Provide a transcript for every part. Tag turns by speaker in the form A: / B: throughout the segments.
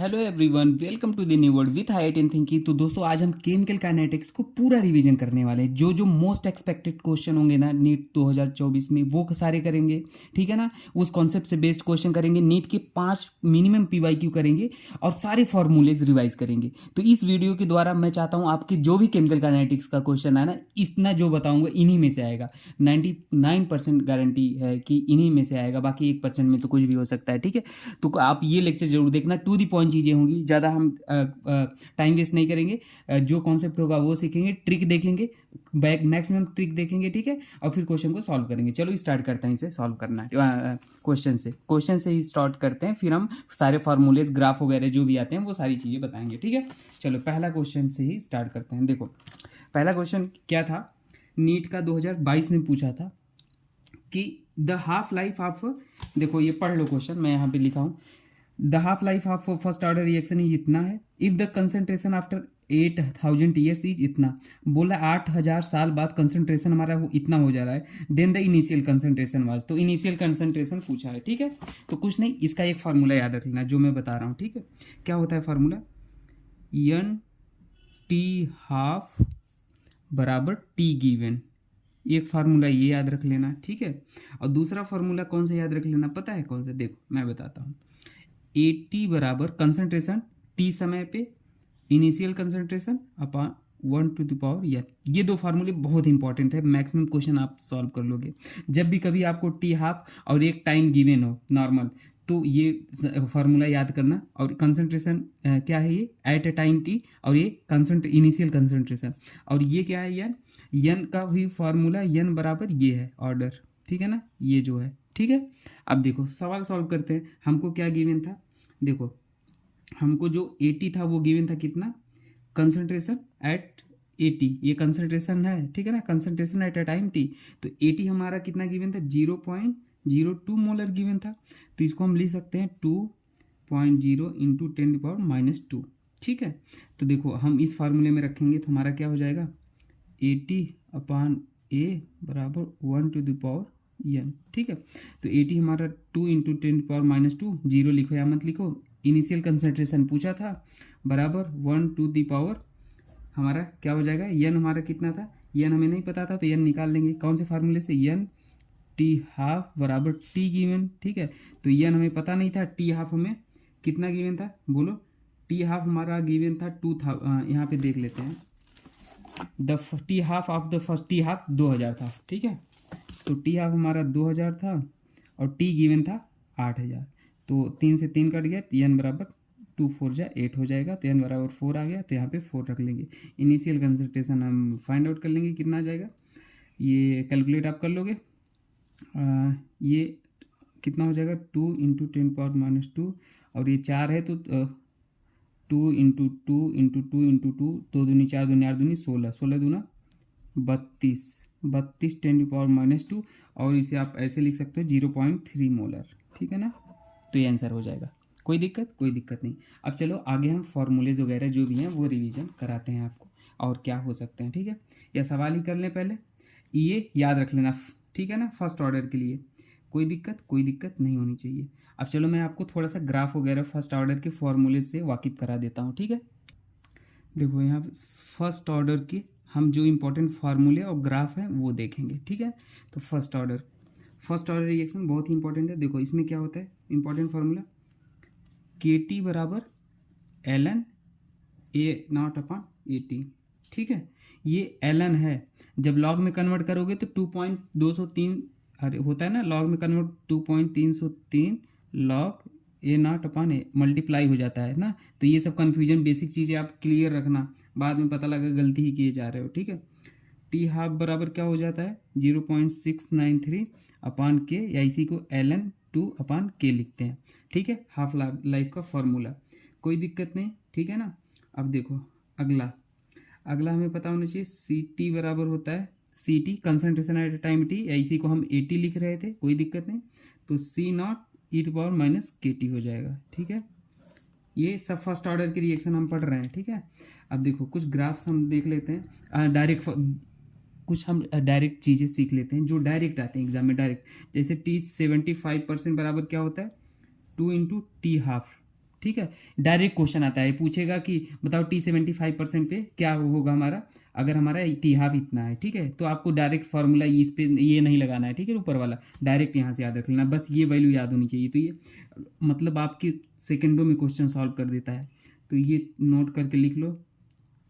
A: Hello everyone, welcome to the new world with I thinking. तो दोस्तों, आज हम केमिकल काइनेटिक्स को पूरा रिवीजन करने वाले हैं। जो जो मोस्ट एक्सपेक्टेड क्वेश्चन होंगे ना नीट 2024 में, वो सारे करेंगे। ठीक है ना। उस कॉन्सेप्ट से बेस्ड क्वेश्चन करेंगे। नीट के 5 मिनिमम पीवाईक्यू करेंगे और सारे फॉर्मूलेज रिवाइज करेंगे। तो इस वीडियो के द्वारा मैं चाहता हूँ आपके जो भी केमिकल काइनेटिक्स का क्वेश्चन है ना, इतना जो बताऊँगा इन्हीं में से आएगा। 99% गारंटी है कि इन्हीं में से आएगा। बाकी 1% में तो कुछ भी हो सकता है। ठीक है। तो आप ये लेक्चर जरूर देखना। टू दी पॉइंट चीज़ें होंगी, ज़्यादा हम टाइम वेस्ट नहीं करेंगे। जो कॉन्सेप्ट होगा वो सीखेंगे, ट्रिक देखेंगे, मैक्सिमम ट्रिक देखेंगे। ठीक है। और फिर क्वेश्चन को सॉल्व करेंगे। चलो स्टार्ट करते हैं इसे सॉल्व करना। क्वेश्चन से ही स्टार्ट करते हैं, फिर हम सारे फार्मूलेज, ग्राफ वगैरह जो भी आते हैं वो सारी चीज़ें बताएंगे। ठीक है। चलो पहला क्वेश्चन से ही स्टार्ट करते हैं। देखो पहला क्वेश्चन क्या था, नीट का 2022 में पूछा था कि द हाफ लाइफ ऑफ, देखो ये पढ़ लो क्वेश्चन, मैं यहाँ पे लिखा हूँ। The half life of first order reaction is इतना है if the concentration after 8000 years is इतना। बोला 8000 साल बाद कंसंट्रेशन हमारा वो इतना हो जा रहा है। Then the initial concentration was, तो इनिशियल कंसंट्रेशन पूछा है। ठीक है। तो कुछ नहीं, इसका एक फार्मूला याद रख लेना जो मैं बता रहा हूँ। ठीक है। क्या होता है फार्मूला, एन टी हाफ बराबर टी गिवन। एक फार्मूला ये याद रख लेना। ठीक है। और दूसरा फार्मूला कौन सा याद रख लेना, पता है कौन सा? देखो मैं बताता हूँ। 80 बराबर कंसंट्रेशन टी समय पे, initial concentration upon 1 to the power n। ये दो फार्मूले बहुत इंपॉर्टेंट है, मैक्सिमम क्वेश्चन आप सॉल्व कर लोगे। जब भी कभी आपको टी हाफ और एक टाइम गिवन हो नॉर्मल, तो ये फार्मूला याद करना। और कंसंट्रेशन क्या है, ये एट ए टाइम टी, और ये इनिशियल कंसंट्रेशन। और ये क्या है, यन का भी फार्मूला यन बराबर ये है ऑर्डर। ठीक है ना, ये जो है। ठीक है। अब देखो सवाल सॉल्व करते हैं। हमको क्या गिवन था, देखो हमको जो 80 था वो गिवन था कितना, कंसंट्रेशन एट 80, ये कंसंट्रेशन है। ठीक है ना, concentration at a time T. तो 80 हमारा कितना गिवन था, 0.02 मोलर गिवन था। तो इसको हम लिख सकते हैं 2.0 इंटू 10⁻²। ठीक है। तो देखो हम इस फार्मूले में रखेंगे तो हमारा क्या हो जाएगा, 80/A बराबर 1 टू द पावर n। ठीक है। तो 80 हमारा 2 इंटू 10⁻², जीरो लिखो या मत लिखो। इनिशियल कंसंट्रेशन पूछा था बराबर 1 टू द पावर, हमारा क्या हो जाएगा, n हमारा कितना था, n हमें नहीं पता था तो n निकाल लेंगे। कौन से फार्मूले से, n टी हाफ बराबर टी गिवन। ठीक है। तो n हमें पता नहीं था, टी हाफ हमें कितना गिवन था, बोलो। टी हाफ हमारा गिवन था 2 था, यहाँ पे देख लेते हैं। The T half of the first T half 2000 था। ठीक है। तो टी हाफ हमारा 2000 था और टी गिवन था 8000। तो 3 से 3 कट गया, एन बराबर 2 4 जा 8 हो जाएगा। तो एन बराबर 4 आ गया, तो यहाँ पे 4 रख लेंगे। इनिशियल कंसंट्रेशन हम फाइंड आउट कर लेंगे कितना आ जाएगा, ये कैलकुलेट आप कर लोगे। ये कितना हो जाएगा, 2 इंटू 10⁻², और ये 4 है तो 2 इंटू 2 इंटू 2 इंटू 2, 2 दूनी 4 दूनी 8 दूनी 16, 16 दूना 32, 32 10⁻²। और इसे आप ऐसे लिख सकते हो 0.3 मोलर। ठीक है ना। तो ये आंसर हो जाएगा। कोई दिक्कत? कोई दिक्कत नहीं। अब चलो आगे हम फॉर्मूलेज वगैरह जो भी हैं वो रिवीजन कराते हैं आपको, और क्या हो सकते हैं। ठीक है। या सवाल ही कर लें पहले, ये याद रख लेना। ठीक है ना, फर्स्ट ऑर्डर के लिए कोई दिक्कत नहीं होनी चाहिए। अब चलो मैं आपको थोड़ा सा ग्राफ वगैरह फर्स्ट ऑर्डर के फॉर्मूले से वाकिफ करा देता हूँ। ठीक है। देखो यहाँ फर्स्ट ऑर्डर के हम जो इम्पोर्टेंट फार्मूले और ग्राफ हैं वो देखेंगे। ठीक है। तो फर्स्ट ऑर्डर रिएक्शन बहुत ही इंपॉर्टेंट है। देखो इसमें क्या होता है, इंपॉर्टेंट फार्मूला KT बराबर ln A0/80। ठीक है। ये ln है, जब लॉग में कन्वर्ट करोगे तो 2.203, अरे होता है ना लॉग में कन्वर्ट, 2.303 लॉग A0/A मल्टीप्लाई हो जाता है ना। तो ये सब कन्फ्यूजन, बेसिक चीज़ें आप क्लियर रखना, बाद में पता लगा गलती ही किए जा रहे हो। ठीक है। टी हाफ बराबर क्या हो जाता है, 0.693/K, या इसी को ln2/K लिखते हैं। ठीक है। हाफ लाइफ का फॉर्मूला, कोई दिक्कत नहीं। ठीक है ना। अब देखो अगला हमें पता होना चाहिए, CT बराबर होता है, CT concentration at time T, या इसी को हम 80 लिख रहे थे, कोई दिक्कत नहीं। तो C0 e⁻⁻KT हो जाएगा। ठीक है। ये सब फर्स्ट ऑर्डर की रिएक्शन हम पढ़ रहे हैं। ठीक है। अब देखो कुछ ग्राफ्स हम देख लेते हैं, कुछ हम डायरेक्ट चीज़ें सीख लेते हैं जो डायरेक्ट आते हैं एग्जाम में डायरेक्ट। जैसे T 75% बराबर क्या होता है, 2 इंटू टी हाफ। ठीक है। डायरेक्ट क्वेश्चन आता है, पूछेगा कि बताओ T75% पे क्या होगा हमारा, अगर हमारा टी हाफ इतना है, ठीक है। तो आपको डायरेक्ट फार्मूला इस पे ये नहीं लगाना है, ठीक है, ऊपर वाला डायरेक्ट यहाँ से याद रख लेना, बस ये वैल्यू याद होनी चाहिए। तो ये मतलब आपके सेकेंडों में क्वेश्चन सॉल्व कर देता है। तो ये नोट करके लिख लो,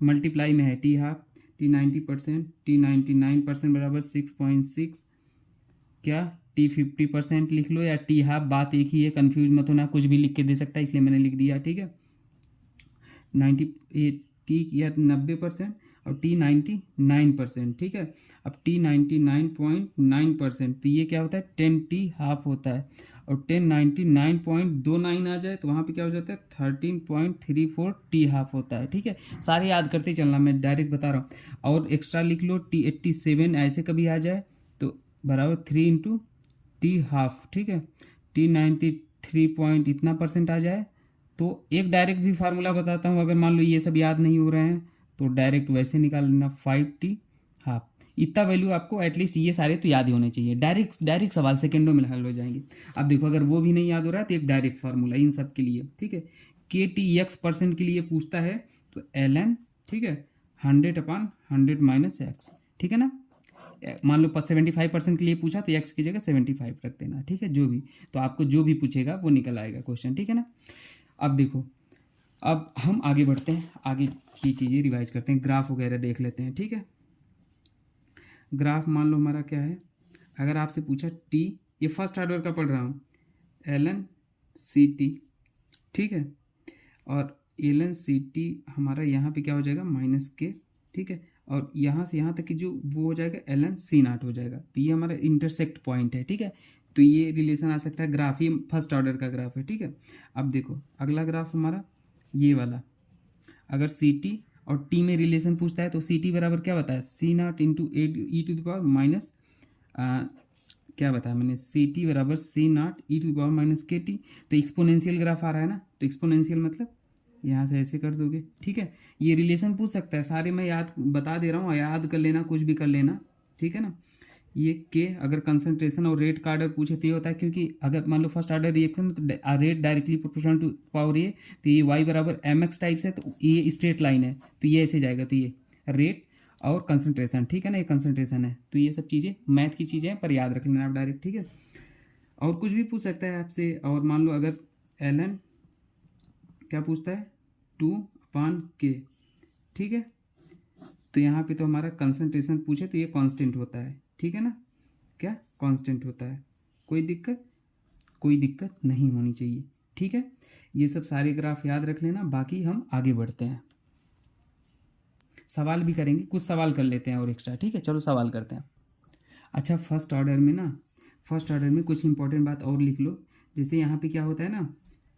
A: मल्टीप्लाई में है टी हाफ, T90%, T99% बराबर 6.6, क्या T50% लिख लो या टी हाफ, बात एक ही है, कंफ्यूज मत होना, कुछ भी लिख के दे सकता है इसलिए मैंने लिख दिया, ठीक है। 90 या 90% और T99%, ठीक है। अब T99.9%, तो ये क्या होता है 10T हाफ होता है, और 1099.29 आ जाए तो वहाँ पे क्या हो जाता है 13.34T हाफ होता है, ठीक है। सारे याद करते चलना, मैं डायरेक्ट बता रहा हूँ। और एक्स्ट्रा लिख लो T87 ऐसे कभी आ जाए तो बराबर 3 इंटू टी हाफ, ठीक है। T93 पॉइंट इतना परसेंट आ जाए तो एक डायरेक्ट भी फार्मूला बताता हूँ, अगर मान लो ये सब याद नहीं हो रहे हैं तो डायरेक्ट वैसे निकाल लेना 5T हाफ। इतना वैल्यू आपको एटलीस्ट ये सारे तो याद ही होने चाहिए, डायरेक्ट सवाल सेकेंडों में हल हो जाएंगे। अब देखो अगर वो भी नहीं याद हो रहा है तो एक डायरेक्ट फार्मूला इन सब के लिए, ठीक है। KTX% के लिए पूछता है तो ln, ठीक है, 100/100 - x, ठीक है ना। मान लो 75% के लिए पूछा तो x की जगह 75 रख देना, ठीक है। जो भी, तो आपको जो भी पूछेगा वो निकल आएगा क्वेश्चन, ठीक है ना। अब देखो, अब हम आगे बढ़ते हैं, आगे की चीज़ें रिवाइज करते हैं, ग्राफ वगैरह देख लेते हैं, ठीक है। ग्राफ मान लो हमारा क्या है, अगर आपसे पूछा टी, ये फर्स्ट ऑर्डर का पढ़ रहा हूँ, ln/CT, ठीक है, और ln/CT हमारा यहाँ पे क्या हो जाएगा -k, ठीक है, और यहाँ से यहाँ तक की जो वो हो जाएगा ln/C0 हो जाएगा। तो ये हमारा इंटरसेक्ट पॉइंट है, ठीक है। तो ये रिलेशन आ सकता है, ग्राफ, ये फर्स्ट ऑर्डर का ग्राफ है, ठीक है। अब देखो अगला ग्राफ हमारा ये वाला, अगर CT और T में रिलेशन पूछता है तो CT बराबर क्या बताया, C0 इंटू e⁻, क्या बताया मैंने, CT बराबर C0 e⁻KT। तो एक्सपोनेंशियल ग्राफ आ रहा है ना, तो एक्सपोनेंशियल मतलब यहाँ से ऐसे कर दोगे, ठीक है। ये रिलेशन पूछ सकता है, सारे मैं याद बता दे रहा हूँ, याद कर लेना, कुछ भी कर लेना, ठीक है ना। ये के अगर कंसंट्रेशन और रेट का ऑर्डर पूछे तो ये होता है, क्योंकि अगर मान लो फर्स्ट ऑर्डर रिएक्शन में तो rate directly proportional to power A, तो ये y बराबर mx टाइप से, तो ये स्ट्रेट लाइन है तो ये ऐसे जाएगा, तो ये रेट और कंसंट्रेशन, ठीक है ना, ये कंसंट्रेशन है। तो ये सब चीज़ें मैथ की चीज़ें हैं, पर याद रख लेना आप डायरेक्ट, ठीक है। और कुछ भी पूछ सकता है आपसे, और मान लो अगर ln क्या पूछता है 2/k, ठीक है। तो यहाँ पे तो हमारा कंसंट्रेशन पूछे तो ये कांस्टेंट होता है, ठीक है ना, क्या कांस्टेंट होता है, कोई दिक्कत नहीं होनी चाहिए, ठीक है। ये सब सारे ग्राफ याद रख लेना, बाकी हम आगे बढ़ते हैं, सवाल भी करेंगे, कुछ सवाल कर लेते हैं और एक्स्ट्रा, ठीक है। चलो सवाल करते हैं। अच्छा, फर्स्ट ऑर्डर में कुछ इंपॉर्टेंट बात और लिख लो, जैसे यहाँ पे क्या होता है ना,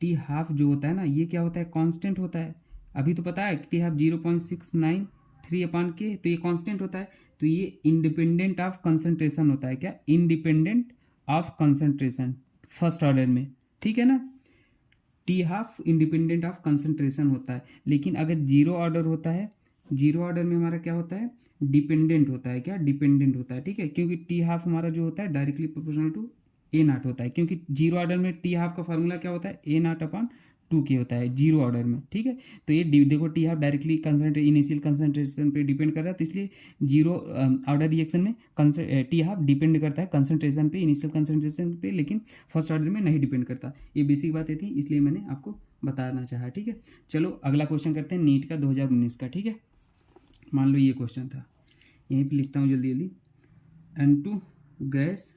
A: टी हाफ जो होता है ना, ये क्या होता है, कांस्टेंट होता है। अभी तो पता है टी हाफ 0.693/k, तो ये कांस्टेंट होता है। तो ये इंडिपेंडेंट ऑफ कंसंट्रेशन होता है, क्या, independent of concentration first order में, ठीक है ना। T half independent of concentration होता है, लेकिन अगर जीरो ऑर्डर होता है, जीरो ऑर्डर में हमारा क्या होता है, डिपेंडेंट होता है, क्या, डिपेंडेंट होता है, ठीक है। क्योंकि टी हाफ हमारा जो होता है डायरेक्टली प्रोपोर्शनल टू A0 होता है, क्योंकि जीरो ऑर्डर में टी हाफ का फार्मूला क्या होता है, A0/2k होता है जीरो ऑर्डर में, ठीक है। तो ये देखो T half directly initial concentration पे डिपेंड कर रहा है, तो इसलिए जीरो ऑर्डर रिएक्शन में टी हाफ डिपेंड करता है कंसंट्रेशन पे, इनिशियल कंसंट्रेशन पे, लेकिन फर्स्ट ऑर्डर में नहीं डिपेंड करता। ये बेसिक बातें थी, इसलिए मैंने आपको बताना चाहा, ठीक है। चलो अगला क्वेश्चन करते हैं, नीट का 2019 का, ठीक है। मान लो ये क्वेश्चन था, यहीं पे लिखता हूँ जल्दी, N2 गैस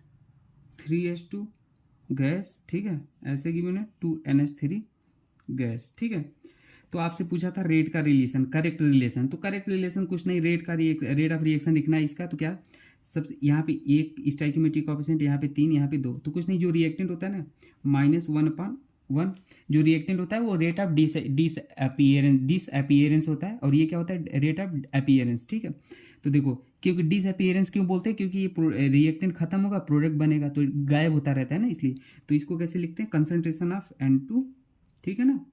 A: 3H2 गैस, ठीक है, ऐसे कि मैंने 2NH3 गैस, ठीक है। तो आपसे पूछा था रेट का रिलेशन, करेक्ट रिलेशन, तो करेक्ट रिलेशन कुछ नहीं, रेट ऑफ रिएक्शन लिखना है इसका, तो क्या, सब यहाँ पे एक स्टोइकियोमेट्रिक कोएफिशिएंट, यहाँ पे 3, यहाँ पे 2, तो कुछ नहीं, जो रिएक्टेंट होता है ना -1/1, जो रिएक्टेंट होता है वो रेट ऑफ डिसअपीयरेंस होता है, और ये क्या होता है, रेट ऑफ अपीयरेंस, ठीक है। तो देखो, क्योंकि डिसअपीयरेंस क्यों बोलते हैं, क्योंकि ये रिएक्टेंट खत्म होगा, प्रोडक्ट बनेगा, तो गायब होता रहता है ना, इसलिए। तो इसको कैसे लिखते हैं, कंसंट्रेशन ऑफ N2, ठीक है ना,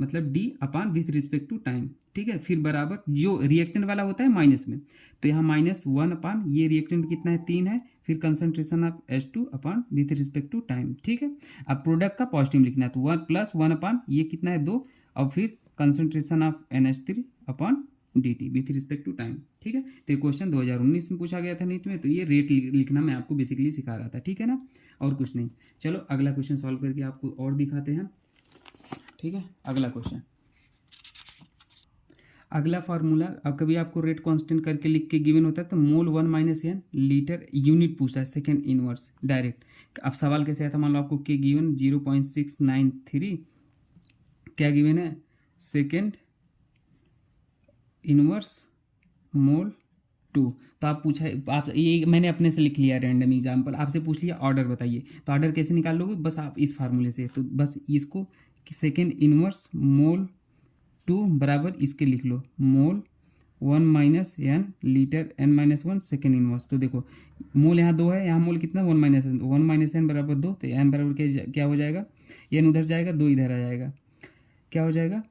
A: मतलब D upon with respect to time, ठीक है। फिर बराबर जो रिएक्टेंट वाला होता है माइनस में, तो यहाँ -1 अपान ये रिएक्टेंट कितना है 3 है, फिर concentration of H2 upon with respect to time, ठीक है। अब प्रोडक्ट का पॉजिटिव लिखना है तो 1 + 1 अपान ये कितना है 2, और फिर concentration of NH3 upon dt with respect to time, ठीक है। तो ये क्वेश्चन 2019 में पूछा गया था नीट में, तो ये रेट लिखना मैं आपको बेसिकली सिखा रहा था, ठीक है ना, और कुछ नहीं। चलो अगला क्वेश्चन सॉल्व करके आपको और दिखाते हैं, ठीक है। अगला क्वेश्चन, अगला फार्मूला, अब कभी आपको रेट कांस्टेंट करके लिख के गिवन होता है तो मोल 1 - n लीटर यूनिट पूछता है सेकेंड इनवर्स डायरेक्ट। अब सवाल कैसे आया था, मान लो आपको के गिवन 0.693, क्या गिवन है सेकेंड इनवर्स मोल 2, तो आप पूछा, आप ये मैंने अपने से लिख लिया रैंडम एग्जाम्पल, आपसे पूछ लिया ऑर्डर बताइए, तो ऑर्डर कैसे निकाल लोगे, बस आप इस फार्मूले से, तो बस इसको सेकेंड इनवर्स मोल 2 बराबर इसके लिख लो मोल 1 - n litre n-1 second inverse. तो देखो मोल यहाँ 2 है, यहाँ मोल कितना 1 - n, 1 - n बराबर 2, तो n बराबर क्या हो जाएगा, n उधर जाएगा 2 इधर आ जाएगा, क्या हो जाएगा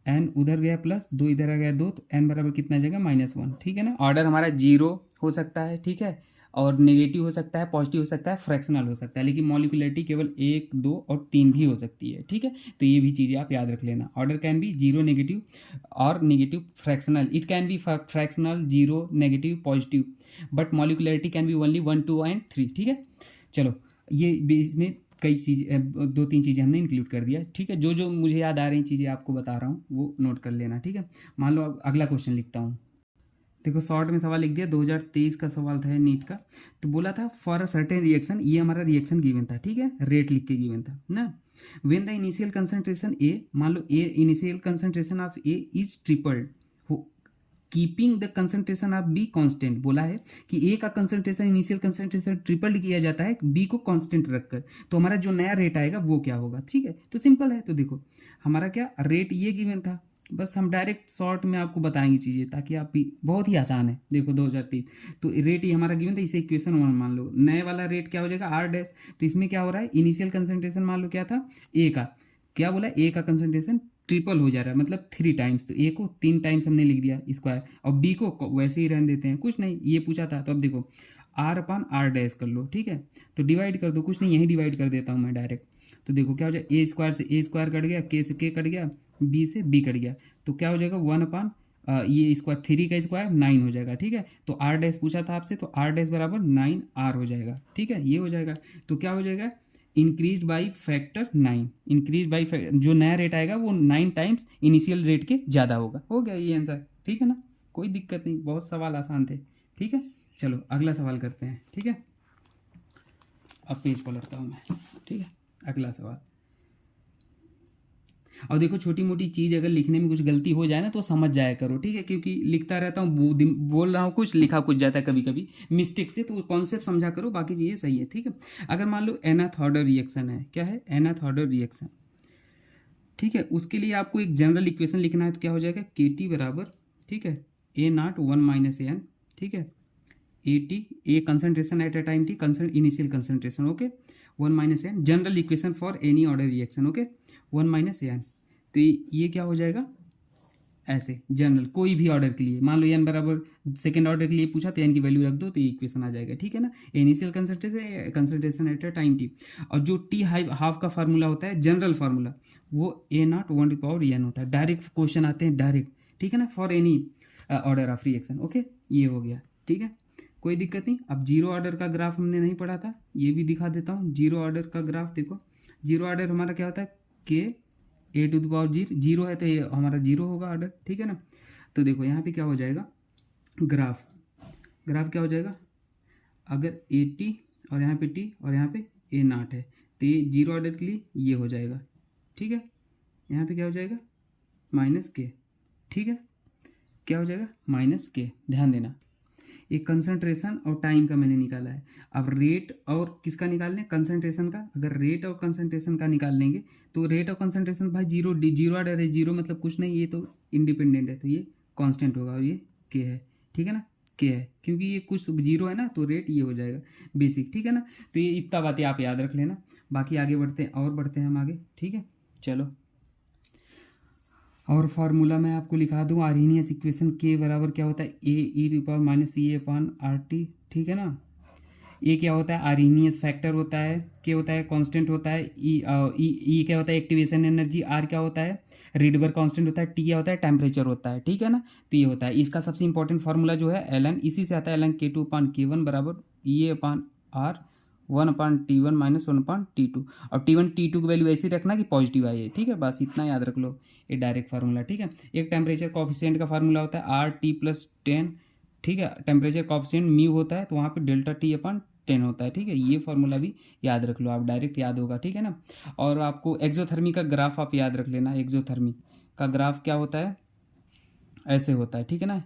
A: n उधर गया प्लस 2 इधर आ गया 2, तो n बराबर कितना आ जाएगा -1, ठीक है ना। ऑर्डर हमारा 0 हो सकता है, ठीक है, और नेगेटिव हो सकता है, पॉजिटिव हो सकता है, फ्रैक्शनल हो सकता है, लेकिन मॉलिक्यूलरिटी केवल 1, 2 और 3 भी हो सकती है, ठीक है। तो ये भी चीज़ें आप याद रख लेना, ऑर्डर कैन बी 0 नेगेटिव और negative fractional, it can be fractional 0 negative positive, but molecularity can be only 1, 2 and 3, ठीक है। चलो ये इसमें कई चीज़ 2-3 चीज़ें हमने इंक्लूड कर दिया, ठीक है। जो जो मुझे याद आ रही चीज़ें आपको बता रहा हूँ वो नोट कर लेना, ठीक है। मान लो अब अगला क्वेश्चन लिखता हूँ, देखो शॉर्ट में सवाल लिख दिया, 2023 का सवाल था नीट का, तो बोला था फॉर अ सर्टेन रिएक्शन, ये हमारा रिएक्शन गिवन था, ठीक है, रेट लिख के गिवन था ना। When the initial concentration A, मान लो A initial concentration of A is tripled, keeping the concentration of B constant, बोला है कि ए का कंसंट्रेशन इनिशियल कंसंट्रेशन ट्रिपल्ड किया जाता है बी को कांस्टेंट रखकर, तो हमारा जो नया रेट आएगा वो क्या होगा, ठीक है। तो सिंपल है, तो देखो हमारा क्या रेट ये गिवन था, बस हम डायरेक्ट शॉर्ट में आपको बताएंगे चीज़ें ताकि आप भी, बहुत ही आसान है। देखो 2023 तो रेट ये हमारा गिवन था, इसे इक्वेशन 1 मान लो, नए वाला रेट क्या हो जाएगा R डैश, तो इसमें क्या हो रहा है इनिशियल कंसंट्रेशन मान लो क्या था ए का, क्या बोला ए का कंसंट्रेशन ट्रिपल हो जा रहा है, मतलब 3 टाइम्स, तो ए को 3 टाइम्स हमने लिख दिया स्क्वायर, और बी को वैसे ही रहने देते हैं, कुछ नहीं, ये पूछा था। तो अब देखो R/R डैश कर लो, ठीक है, तो डिवाइड कर दो, कुछ नहीं यही डिवाइड कर देता हूँ मैं डायरेक्ट। तो देखो क्या हो जाएगा, ए स्क्वायर से ए स्क्वायर कट गया, के से के कट गया, बी से बी कट गया, तो क्या हो जाएगा 1/, ये स्क्वायर 3 का स्क्वायर 9 हो जाएगा, ठीक है। तो R डैश पूछा था आपसे, तो R डैश बराबर 9R हो जाएगा, ठीक है, ये हो जाएगा। तो क्या हो जाएगा increase by factor 9, increase by जो नया रेट आएगा वो 9 टाइम्स इनिशियल रेट के ज़्यादा होगा, हो गया ये आंसर, ठीक है ना, कोई दिक्कत नहीं, बहुत सवाल आसान थे, ठीक है। चलो अगला सवाल करते हैं, ठीक है। अब पेज पलटता हूँ मैं, ठीक है। अगला सवाल, और देखो छोटी मोटी चीज़ अगर लिखने में कुछ गलती हो जाए ना तो समझ जाया करो, ठीक है, क्योंकि लिखता रहता हूँ, बोल रहा हूँ कुछ, लिखा कुछ जाता है कभी कभी मिस्टेक से, तो कॉन्सेप्ट समझा करो, बाकी चीज़ें सही है, ठीक है। अगर मान लो nth ऑर्डर रिएक्शन है, क्या है nth ऑर्डर रिएक्शन, ठीक है, उसके लिए आपको एक जनरल इक्वेशन लिखना है, तो क्या हो जाएगा KT बराबर, ठीक है, A0 1 - n, ठीक है, AT A concentration at a time T initial concentration, okay, 1 - n general equation for any order reaction, okay, 1 - n, तो ये क्या हो जाएगा ऐसे जनरल कोई भी ऑर्डर के लिए, मान लो n बराबर सेकेंड ऑर्डर के लिए पूछा तो n की वैल्यू रख दो, तो ये इक्वेशन आ जाएगा, ठीक है ना। Initial concentration at a time T, और जो T हाफ का फार्मूला होता है जनरल फार्मूला, वो A0 1/n होता है, डायरेक्ट क्वेश्चन आते हैं डायरेक्ट, ठीक है ना, for any order of reaction, okay, ये हो गया, ठीक है, कोई दिक्कत नहीं। अब जीरो ऑर्डर का ग्राफ हमने नहीं पढ़ा था, ये भी दिखा देता हूँ। जीरो ऑर्डर का ग्राफ देखो, जीरो ऑर्डर हमारा क्या होता है के A⁴ जीरो है तो ये हमारा जीरो होगा ऑर्डर, ठीक है ना। तो देखो यहाँ पे क्या हो जाएगा ग्राफ क्या हो जाएगा, अगर AT और यहाँ पे T और यहाँ पे A0 है तो ये जीरो ऑर्डर के लिए ये हो जाएगा, ठीक है। यहाँ पे क्या हो जाएगा -k, ठीक है, क्या हो जाएगा -k, ध्यान देना। एक कंसंट्रेशन और टाइम का मैंने निकाला है, अब रेट और किसका निकाल लें कंसंट्रेशन का। अगर रेट और कंसंट्रेशन का निकाल लेंगे तो रेट और कंसंट्रेशन भाई जीरो ऑर्डर है, जीरो मतलब कुछ नहीं, ये तो इंडिपेंडेंट है, तो ये कांस्टेंट होगा, और ये के है, ठीक है ना, के है, क्योंकि ये कुछ जीरो है ना, तो रेट ये हो जाएगा बेसिक, ठीक है ना। तो ये इतना बातें आप याद रख लेना, बाकी आगे बढ़ते हैं और बढ़ते हैं हम आगे, ठीक है। चलो और फार्मूला मैं आपको लिखा दूँ, आर्हीनियस इक्वेशन के बराबर क्या होता है, AE⁻⁻ ठीक है ना। ए क्या होता है, आर्हीनियस फैक्टर होता है, के होता है कांस्टेंट होता है, ई क्या होता है, एक्टिवेशन एनर्जी, आर क्या होता है, रीडबर कांस्टेंट होता है, टी क्या होता है, टेम्परेचर होता है, ठीक है ना। तो ये होता है इसका सबसे इंपॉर्टेंट फार्मूला जो है एल एन, इसी से आता है एल एन K2/K1 बराबर E/R 1/T1 - 1/T2। और T1 T2 की वैल्यू ऐसी रखना कि पॉजिटिव आई है, ठीक है, बस इतना याद रख लो, ये डायरेक्ट फार्मूला, ठीक है। एक टेम्परेचर कॉफिशिएंट का फार्मूला होता है RT+10, ठीक है। टेम्परेचर कॉफिशिएंट म्यू होता है, तो वहाँ पे ΔT/10 होता है, ठीक है। ये फार्मूला भी याद रख लो आप, डायरेक्ट याद होगा, ठीक है ना। और आपको एक्सोथर्मी का ग्राफ आप याद रख लेना, एक्सोथर्मी का ग्राफ क्या होता है, ऐसे होता है, ठीक है ना।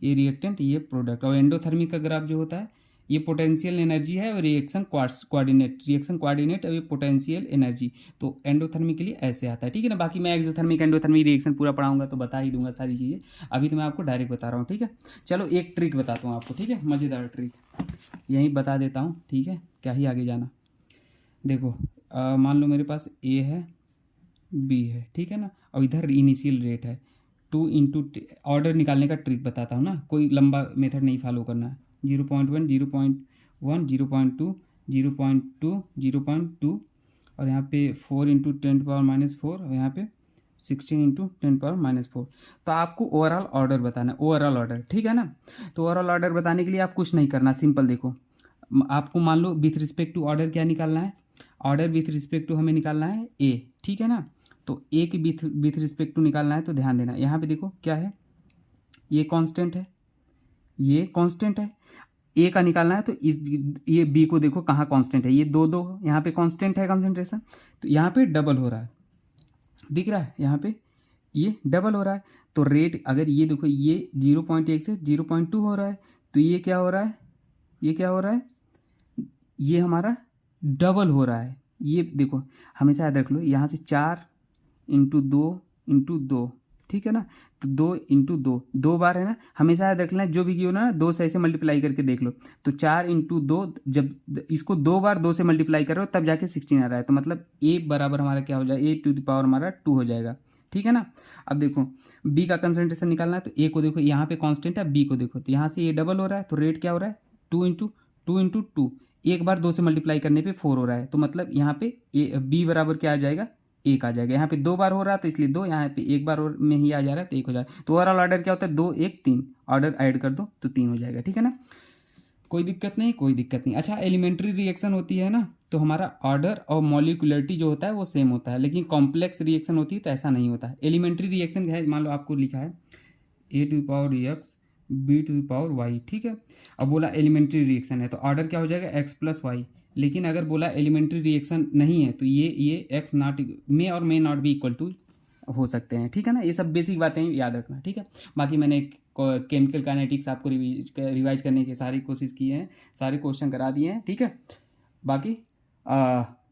A: ये रिएक्टेंट, ये प्रोडक्ट। और एंडोथर्मी का ग्राफ जो होता है, ये पोटेंशियल एनर्जी है और रिएक्शन कोऑर्डिनेट और ये पोटेंशियल एनर्जी। तो एंडोथर्मी के लिए ऐसे आता है, ठीक है ना। बाकी मैं एक्सोथर्मिक एंडोथर्मिक रिएक्शन पूरा पढ़ाऊंगा तो बता ही दूंगा सारी चीज़ें, अभी तो मैं आपको डायरेक्ट बता रहा हूँ, ठीक है। चलो एक ट्रिक बताता हूँ आपको, ठीक है, मज़ेदार ट्रिक यहीं बता देता हूँ, ठीक है, क्या ही आगे जाना। देखो मान लो मेरे पास ए है, बी है, ठीक है ना, और इधर इनिशियल रेट है 2 × ऑर्डर निकालने का ट्रिक बताता हूँ ना, कोई लंबा मेथड नहीं फॉलो करना है। 0.1 0.1 0.2 0.2 0.2 और यहाँ पे 4 × 10⁻⁴ और यहाँ पे 16 × 10⁻⁴। तो आपको ओवरऑल ऑर्डर बताना है, ओवरऑल ऑर्डर, ठीक है ना। तो ओवरऑल ऑर्डर बताने के लिए आप कुछ नहीं करना, सिंपल देखो, आपको मान लो विथ रिस्पेक्ट टू ऑर्डर क्या निकालना है, ऑर्डर विथ रिस्पेक्ट टू हमें निकालना है ए, ठीक है ना। तो ए की विथ रिस्पेक्ट टू निकालना है, तो ध्यान देना यहाँ पे देखो क्या है, ये कांस्टेंट है, ये कांस्टेंट है, ए का निकालना है तो इस ये बी को देखो कहाँ कांस्टेंट है, ये दो यहाँ पे कांस्टेंट है कंसंट्रेशन, तो यहाँ पे डबल हो रहा है, दिख रहा है, यहाँ पे ये डबल हो रहा है। तो रेट अगर ये देखो, ये 0.1 से 0.2 हो रहा है, तो ये क्या हो रहा है, ये क्या हो रहा है, ये हमारा डबल हो रहा है। ये देखो हमेशा याद रख लो, यहाँ से 4 × 2 × 2, ठीक है ना। तो 2 × 2 दो बार है ना, हमेशा याद रख लेना, जो भी क्यों ना 2 से ऐसे मल्टीप्लाई करके देख लो। तो 4 × 2, जब इसको 2 बार 2 से मल्टीप्लाई करो तब जाके 16 आ रहा है, तो मतलब ए बराबर हमारा क्या हो जाएगा, A⁻ हमारा 2 हो जाएगा, ठीक है ना। अब देखो बी का कंसंट्रेशन निकालना है, तो ए को देखो यहाँ पे कांस्टेंट है, बी को देखो तो यहाँ से ये डबल हो रहा है, तो रेट क्या हो रहा है 2 × 2 एक बार 2 से मल्टीप्लाई करने पे 4 हो रहा है, तो मतलब यहाँ पे ए बी बराबर क्या आ जाएगा, 1 आ जाएगा। यहाँ पे 2 बार हो रहा है तो इसलिए 2, यहाँ पे 1 बार में ही आ जा रहा है तो 1 हो जाएगा। तो ओवरऑल ऑर्डर क्या होता है, 2 1 3, ऑर्डर ऐड कर दो तो 3 हो जाएगा, ठीक है ना। कोई दिक्कत नहीं, कोई दिक्कत नहीं। अच्छा एलिमेंट्री रिएक्शन होती है ना, तो हमारा ऑर्डर और मॉलिक्यूलरिटी जो होता है वो सेम होता है, लेकिन कॉम्प्लेक्स रिएक्शन होती है तो ऐसा नहीं होता है। एलिमेंट्री रिएक्शन है, मान लो आपको लिखा है A⁴ B⁴ ठीक है। अब बोला एलिमेंट्री रिएक्शन है तो ऑर्डर क्या हो जाएगा X+Y। लेकिन अगर बोला एलिमेंट्री रिएक्शन नहीं है तो ये X नॉट मे और may not be equal to हो सकते हैं, ठीक है ना। ये सब बेसिक बातें याद रखना, ठीक है। बाकी मैंने केमिकल काइनेटिक्स आपको रिवाइज करने की सारी कोशिश की है, सारे क्वेश्चन करा दिए हैं, ठीक है। बाकी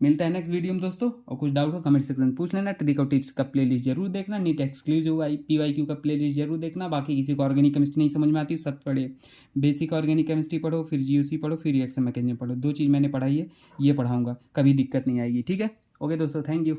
A: मिलता है नेक्स्ट वीडियो में दोस्तों, और कुछ डाउट हो कमेंट सेक्शन में पूछ लेना। ट्रिक और टिप्स का प्लेलिस्ट जरूर देखना, नीट एक्सक्लूसिव PYQ का प्लेलिस्ट जरूर देखना। बाकी किसी को ऑर्गेनिक केमिस्ट्री नहीं समझ में आती सब पढ़े, बेसिक ऑर्गेनिक केमिस्ट्री पढ़ो, फिर GOC पढ़ो, फिर रिएक्शन मैकेनिज्म पढ़ो, 2 चीज़ मैंने पढ़ाई है, ये पढ़ाऊंगा, कभी दिक्कत नहीं आएगी, ठीक है। ओके दोस्तों, थैंक यू।